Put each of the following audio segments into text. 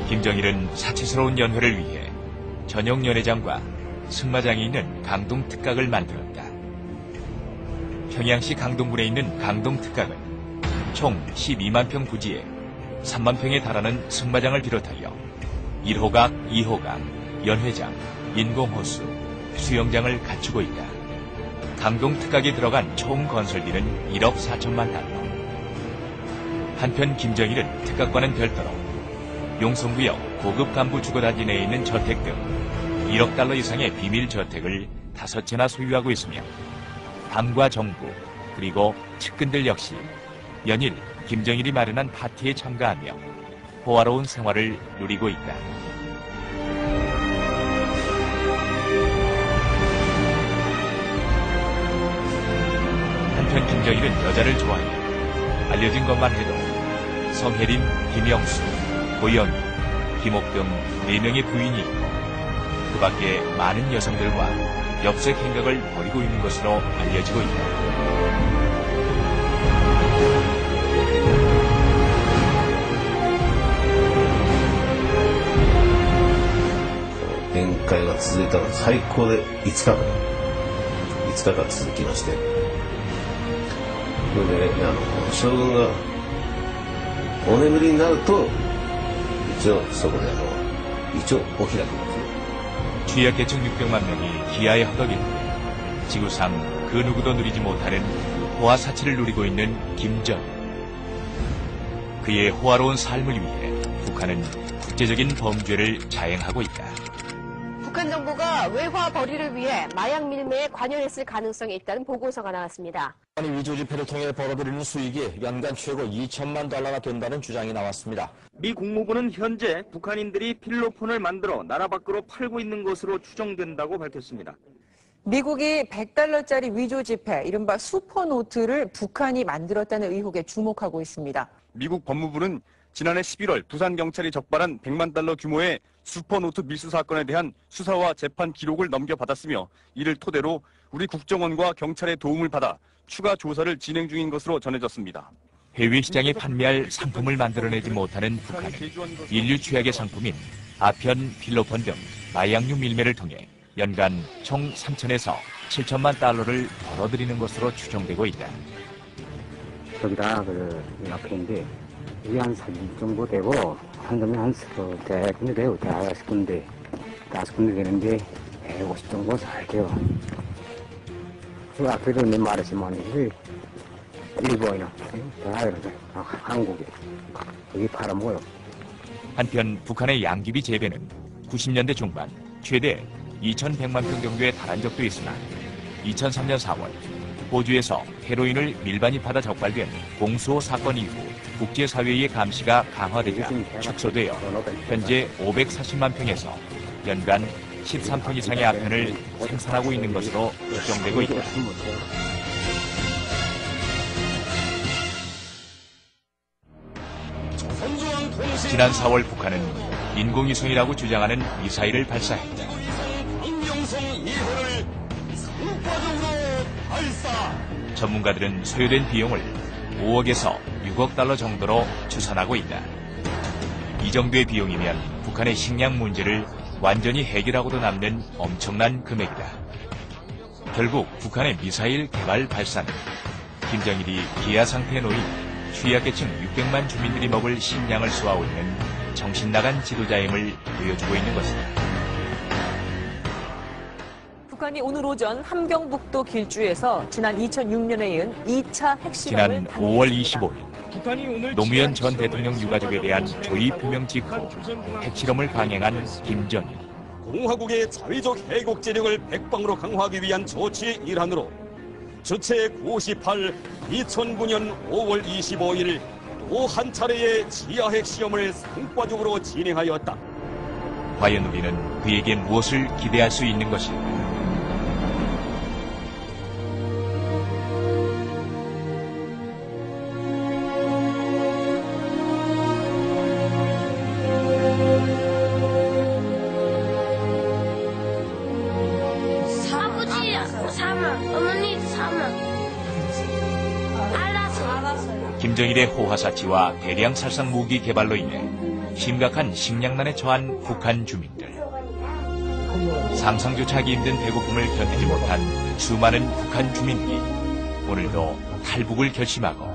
김정일은 사치스러운 연회를 위해 전용 연회장과 승마장이 있는 강동 특각을 만들었다. 평양시 강동군에 있는 강동 특각은 총 12만 평 부지에 3만 평에 달하는 승마장을 비롯하여 1호각, 2호각, 연회장, 인공호수, 수영장을 갖추고 있다. 강동 특각에 들어간 총 건설비는 1억 4천만 달러. 한편 김정일은 특각과는 별도로 용성구역 고급 간부 주거단지 내에 있는 저택 등 1억 달러 이상의 비밀 저택을 5채나 소유하고 있으며 당과 정부 그리고 측근들 역시 연일 김정일이 마련한 파티에 참가하며 호화로운 생활을 누리고 있다. 한편 김정일은 여자를 좋아해 알려진 것만 해도 성혜린, 김영수, 고영희, 김옥 등 4명의 부인이 있고 그 밖에 많은 여성들과 엽색 행각을 벌이고 있는 것으로 알려지고 있다.宴会が続いたの最高で5日間続きまして、それで将軍がお眠りになると一応そこで一応お開きます。 취약계층 600만 명이 기아에 허덕이는데 지구상 그 누구도 누리지 못하는 호화사치를 누리고 있는 김정일. 그의 호화로운 삶을 위해 북한은 국제적인 범죄를 자행하고 있다. 북한 정부가 외화 벌이를 위해 마약 밀매에 관여했을 가능성이 있다는 보고서가 나왔습니다. 위조 지폐를 통해 벌어들이는 수익이 연간 최고 2천만 달러가 된다는 주장이 나왔습니다. 미 국무부는 현재 북한인들이 필로폰을 만들어 나라 밖으로 팔고 있는 것으로 추정된다고 밝혔습니다. 미국이 100달러짜리 위조 지폐, 이른바 슈퍼노트를 북한이 만들었다는 의혹에 주목하고 있습니다. 미국 법무부는 지난해 11월 부산경찰이 적발한 100만 달러 규모의 슈퍼노트 밀수 사건에 대한 수사와 재판 기록을 넘겨받았으며 이를 토대로 우리 국정원과 경찰의 도움을 받아 추가 조사를 진행 중인 것으로 전해졌습니다. 해외 시장에 판매할 상품을 만들어내지 못하는 북한은 인류 최악의 상품인 아편, 필로폰 등 마약류 밀매를 통해 연간 총 3천에서 7천만 달러를 벌어들이는 것으로 추정되고 있다. 여기다 아편인데 이게 한 3일 정도 되고 한 점에 한 10군데 돼요. 5군데 되는데 150 정도 잘 돼요. 그 앞에도 내 말했지만 일본이나 한국에 여기 팔아먹어요. 한편 북한의 양귀비 재배는 90년대 중반 최대 2,100만 평 정도에 달한 적도 있으나 2003년 4월 호주에서 헤로인을 밀반입하다 적발된 공수호 사건 이후 국제사회의 감시가 강화되자 축소되어 현재 540만 평에서 연간 13톤 이상의 아편을 생산하고 있는 것으로 추정되고 있다. 지난 4월 북한은 인공위성이라고 주장하는 미사일을 발사했다. 전문가들은 소요된 비용을 5억에서 6억 달러 정도로 추산하고 있다. 이 정도의 비용이면 북한의 식량 문제를 완전히 해결하고도 남는 엄청난 금액이다. 결국 북한의 미사일 개발 발사는 김정일이 기아 상태에 놓인 취약계층 600만 주민들이 먹을 식량을 쏘아올는 정신나간 지도자임을 보여주고 있는 것이다. 북한이 오늘 오전 함경북도 길주에서 지난 2006년에 이은 2차 핵실험을 지난 5월 25일 노무현 전 대통령 유가족에 대한 조의 표명 직후 핵실험을 강행한 김정일. 공화국의 자위적 해국 재력을 백방으로 강화하기 위한 조치의 일환으로 주체 98 2009년 5월 25일 또 한 차례의 지하핵 시험을 성과적으로 진행하였다. 과연 우리는 그에게 무엇을 기대할 수 있는 것일까? 김정일의 호화사치와 대량 살상 무기 개발로 인해 심각한 식량난에 처한 북한 주민들. 상상조차 하기 힘든 배고픔을 견디지 못한 수많은 북한 주민이 오늘도 탈북을 결심하고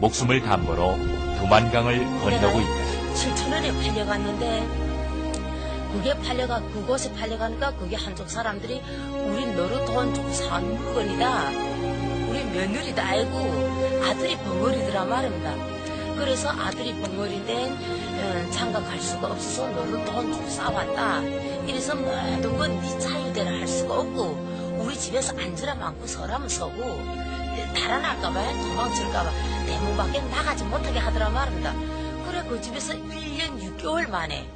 목숨을 담보로 두만강을 건너고 있다. 7,000원에 팔려갔는데 그곳에 팔려가니까 그게 한쪽 사람들이 우리 너로 돈 주고 사온 물건이다. 우리 며느리다 알고 아들이 벙어리더라 말입니다. 그래서 아들이 벙어리인데 장가 갈 수가 없어서 너로 돈 주고 싸왔다. 이래서 모든 건 네 자유대로 할 수가 없고 우리 집에서 앉으라면 앉고 서라면 서고 달아날까봐 도망칠까봐 대문 밖에 나가지 못하게 하더라 말입니다. 그래 그 집에서 1년 6개월 만에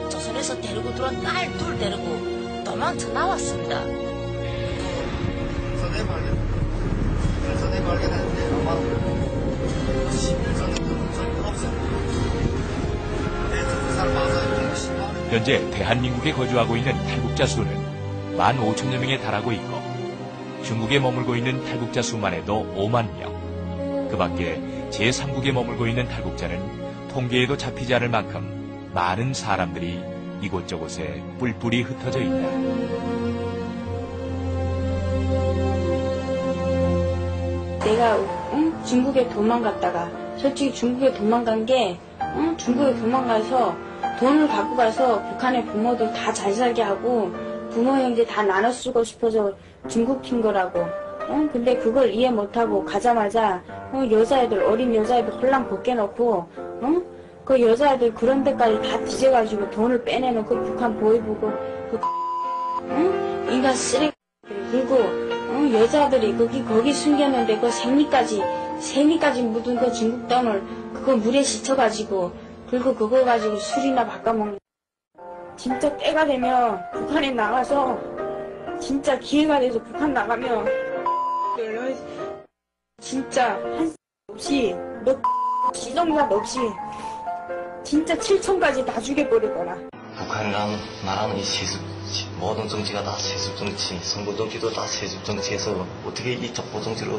조선에서 데리고 들어온 딸 둘 데리고 도망쳐 나왔습니다. 전에 발견했는데 아마 10일 전부터 없었고 현재 대한민국에 거주하고 있는 탈북자 수는 15,000여 명에 달하고 있고 중국에 머물고 있는 탈북자 수만 해도 5만 명. 그 밖에 제3국에 머물고 있는 탈북자는 통계에도 잡히지 않을 만큼 많은 사람들이 이곳저곳에 뿔뿔이 흩어져 있다. 내가 중국에 도망갔다가 솔직히 중국에 도망간 게 중국에 도망가서 돈을 갖고 가서 북한의 부모들 다 잘 살게 하고 부모 형제 다 나눠 쓰고 싶어서 중국 튄 거라고. 근데 그걸 이해 못하고 가자마자 여자애들 어린 여자애들 홀랑 벗겨놓고 그 여자애들 그런 데까지 다 뒤져가지고 돈을 빼내놓고 북한 보이보고 인간 쓰레기 그리고 여자들이 거기 숨겼는데 그 생리까지 묻은 그 중국 돈을 그거 물에 씻어가지고 그리고 그거 가지고 술이나 바꿔먹는. 진짜 때가 되면 북한에 나가서 진짜 기회가 돼서 북한 나가면 진짜 한 없이 너 지정산 없이 진짜 7천까지 다 죽여버릴 거라. 북한이라는 나라는 이 세습 모든 정치가 다 세습 정치, 선거 정치도 다 세습 정치에서 어떻게 이 족보 정치를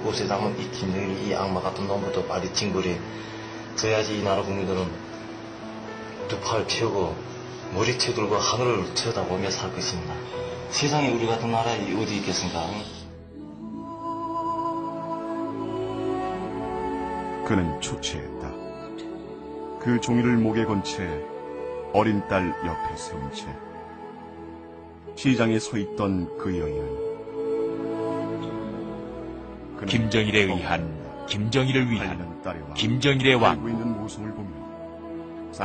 없애자면 이 김정일이 이 악마 같은 놈부터 빨리 징벌해 줘야지 이 나라 국민들은 두 팔 펴고 머리채 들고 하늘을 쳐다보며 살고 있습니다. 세상에 우리 같은 나라에 어디 있겠습니까? 그는 초췌했다. 그 종이를 목에 건 채 어린 딸 옆에 세운 채 시장에 서 있던 그 여인은 김정일에 의한 김정일을 위한 김정일의 왕.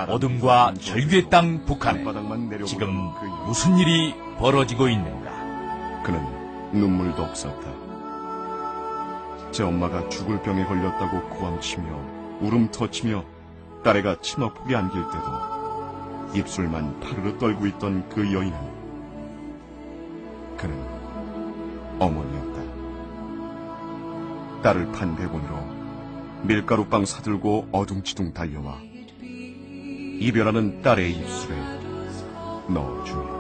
어둠과 절규의 땅 북한에 지금 무슨 일이 벌어지고 있는가? 그는 눈물도 없었다. 제 엄마가 죽을 병에 걸렸다고 고함치며 울음 터치며 딸애가 치마폭에 안길 때도 입술만 파르르 떨고 있던 그 여인은 그는 어머니였다. 딸을 판 대본으로 밀가루빵 사들고 어둥치둥 달려와 이별하는 딸의 입술에 넣어주며